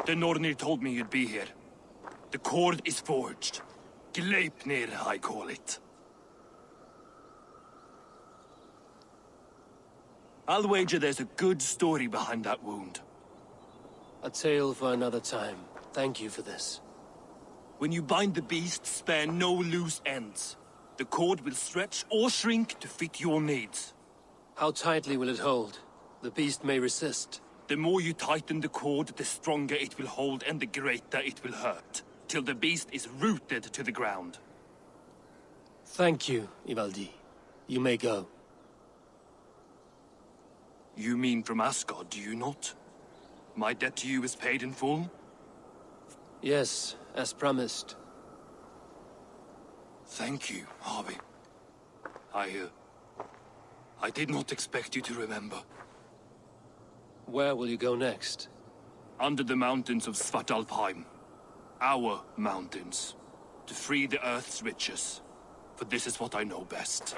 The Nornir told me you'd be here. The cord is forged. Gleipnir, I call it. I'll wager there's a good story behind that wound. A tale for another time. Thank you for this. When you bind the beast, spare no loose ends. The cord will stretch or shrink to fit your needs. How tightly will it hold? The beast may resist. The more you tighten the cord, the stronger it will hold and the greater it will hurt, till the beast is rooted to the ground. Thank you, Ivaldi. You may go. You mean from Asgard, do you not? My debt to you is paid in full? Yes, as promised. Thank you, Harvey. I did not expect you to remember. Where will you go next? Under the mountains of Svartalfheim. Our mountains. To free the Earth's riches. For this is what I know best.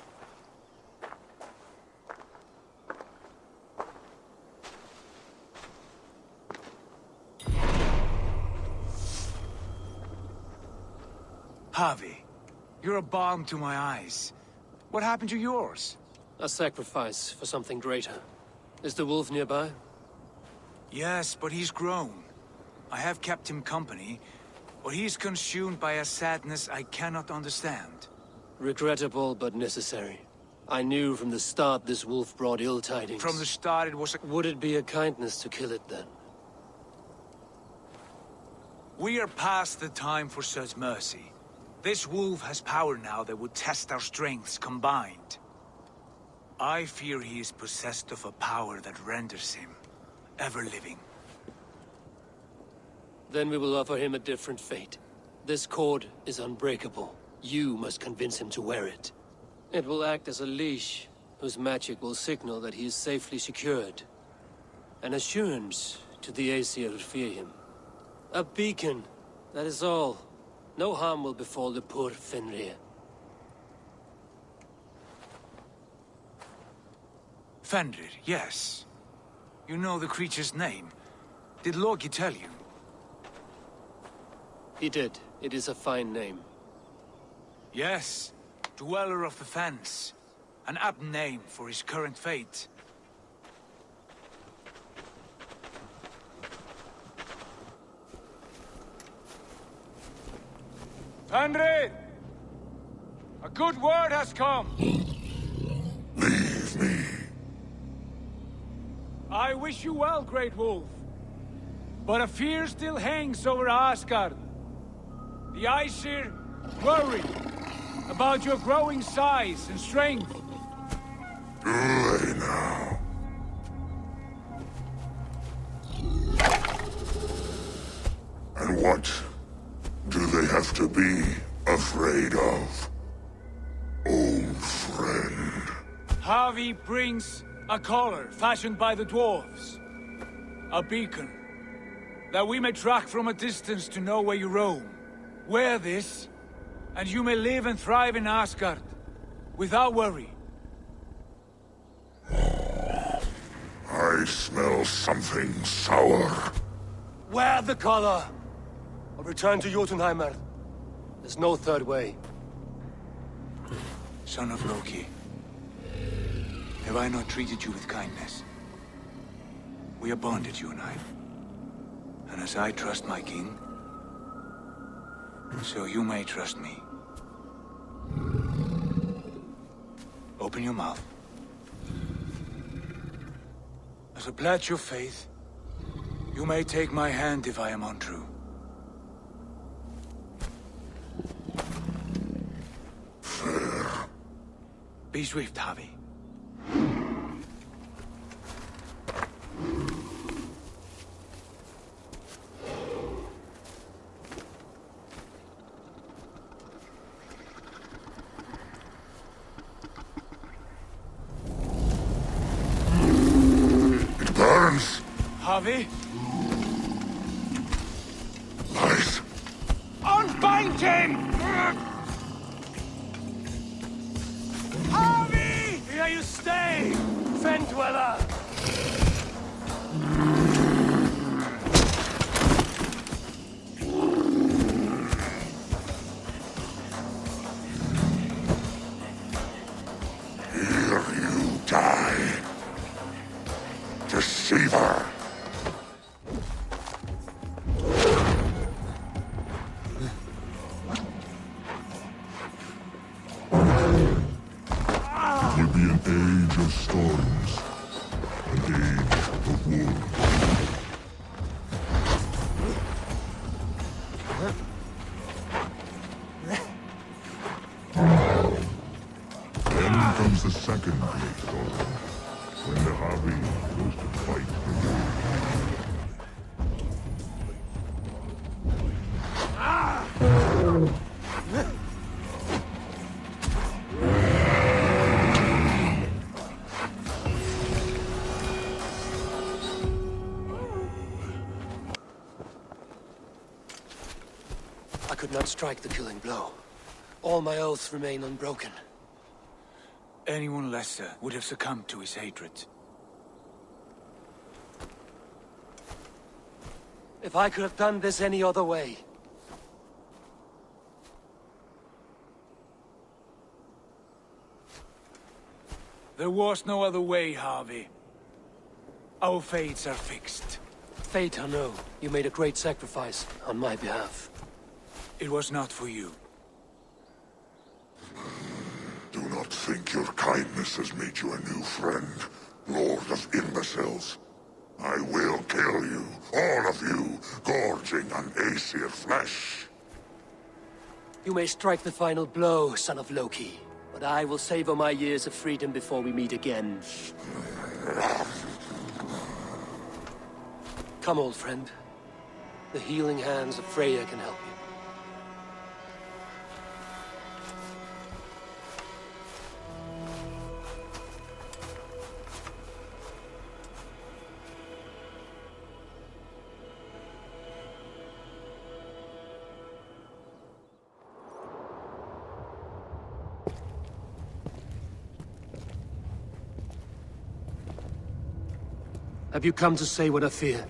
Harvey, you're a balm to my eyes. What happened to yours? A sacrifice for something greater. Is the wolf nearby? Yes, but he's grown. I have kept him company, but he's consumed by a sadness I cannot understand. Regrettable, but necessary. I knew from the start this wolf brought ill tidings. From the start it was a... Would it be a kindness to kill it then? We are past the time for such mercy. This wolf has power now that would test our strengths combined. I fear he is possessed of a power that renders him ever-living. Then we will offer him a different fate. This cord is unbreakable. You must convince him to wear it. It will act as a leash, whose magic will signal that he is safely secured. An assurance to the Aesir who fear him. A beacon, that is all. No harm will befall the poor Fenrir. Fenrir, yes. You know the creature's name. Did Loki tell you? He did. It is a fine name. Yes. Dweller of the Fens. An apt name for his current fate. Fenrir! A good word has come! Leave me. I wish you well, Great Wolf. But a fear still hangs over Asgard. The Aesir worry about your growing size and strength. Do they now? And what do they have to be afraid of? Old friend. Harvey brings a collar fashioned by the dwarves. A beacon. That we may track from a distance to know where you roam. Wear this, and you may live and thrive in Asgard. Without worry. I smell something sour. Wear the collar! Or return to Jotunheimer. There's no third way. Son of Loki. Have I not treated you with kindness? We are bonded, you and I. And as I trust my king, so you may trust me. Open your mouth. As a pledge of faith, you may take my hand if I am untrue. Fair. Be swift, Harvey. It burns. Harvey, Light. unbind him! Harvey! Here you stay, Fen Dweller! thorns, an age of wolves. Then comes the second great dawn, when the Harvey goes to fight the wolves. I could not strike the killing blow. All my oaths remain unbroken. Anyone lesser would have succumbed to his hatred. If I could have done this any other way. There was no other way, Harvey. Our fates are fixed. Fate, I know. You made a great sacrifice on my behalf. It was not for you. Do not think your kindness has made you a new friend, Lord of Imbeciles. I will kill you, all of you, gorging on Aesir flesh. You may strike the final blow, son of Loki, but I will savor my years of freedom before we meet again. Come, old friend. The healing hands of Freya can help you. Have you come to say what I fear?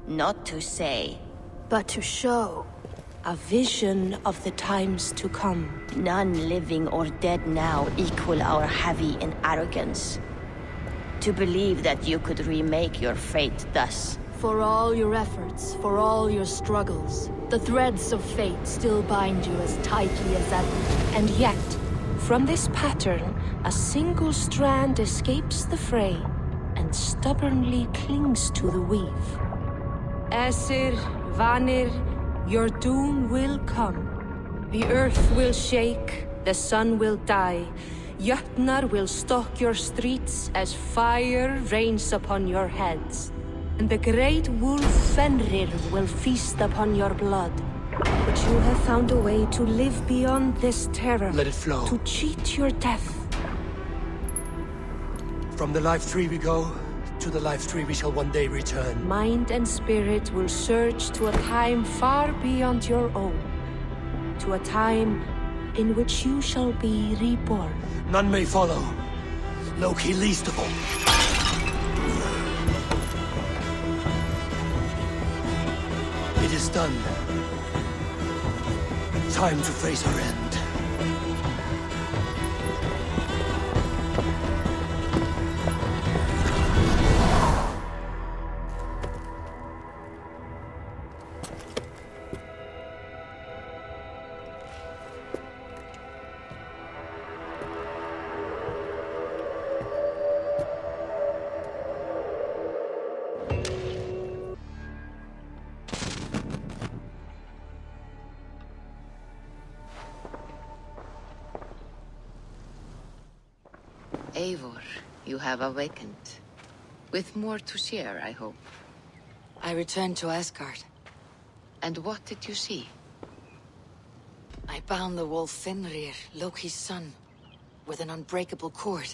Not to say, but to show a vision of the times to come. none living or dead now equal our heavy in arrogance. To believe that you could remake your fate thus. For all your efforts, for all your struggles, the threads of fate still bind you as tightly as ever. And yet, from this pattern, a single strand escapes the fray and stubbornly clings to the weave. Aesir, Vanir, your doom will come. The earth will shake, the sun will die. Jötnar will stalk your streets as fire rains upon your heads. And the great wolf Fenrir will feast upon your blood. But you have found a way to live beyond this terror. Let it flow. To cheat your death. From the life tree we go, to the life tree we shall one day return. Mind and spirit will surge to a time far beyond your own. To a time in which you shall be reborn. None may follow. Loki least of all. It is done. Time to face our end. Eivor, you have awakened. With more to share, I hope. I returned to Asgard. And what did you see? I bound the wolf Fenrir, Loki's son, with an unbreakable cord.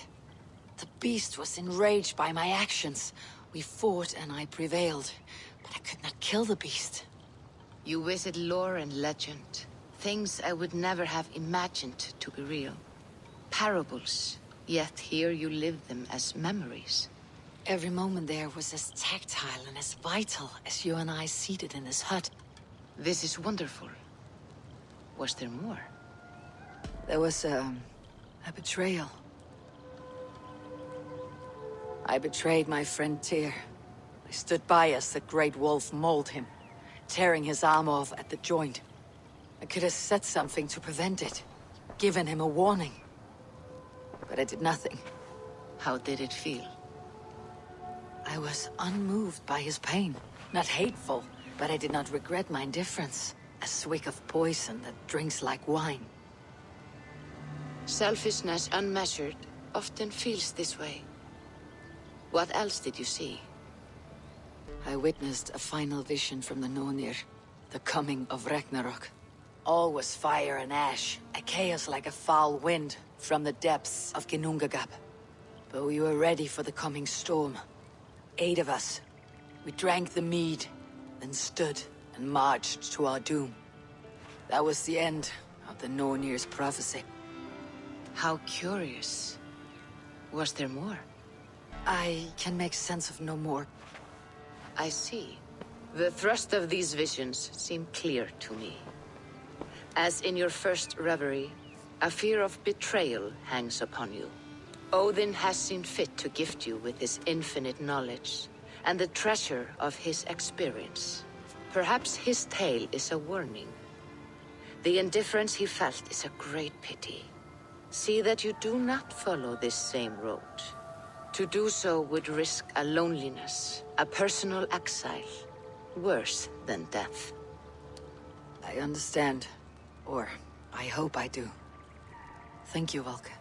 The beast was enraged by my actions. We fought and I prevailed, but I could not kill the beast. You visit lore and legend. Things I would never have imagined to be real. Parables. Yet here you live them as memories. Every moment there was as tactile and as vital as you and I seated in this hut. This is wonderful. Was there more? There was a betrayal. I betrayed my friend Tyr. I stood by as the great wolf mauled him, tearing his arm off at the joint. I could have said something to prevent it, given him a warning. But I did nothing. How did it feel? I was unmoved by his pain. Not hateful, but I did not regret my indifference. A swig of poison that drinks like wine. Selfishness unmeasured often feels this way. What else did you see? I witnessed a final vision from the Nonir, the coming of Ragnarok. All was fire and ash, a chaos like a foul wind from the depths of Ginnungagap. But we were ready for the coming storm. 8 of us. We drank the mead, then stood and marched to our doom. That was the end of the Nonir's prophecy. How curious. Was there more? I can make sense of no more. I see. The thrust of these visions seem clear to me. As in your first reverie, a fear of betrayal hangs upon you. Odin has seen fit to gift you with his infinite knowledge, and the treasure of his experience. Perhaps his tale is a warning. The indifference he felt is a great pity. See that you do not follow this same road. To do so would risk a loneliness, a personal exile, worse than death. I understand. Or, I hope I do. Thank you, Valka.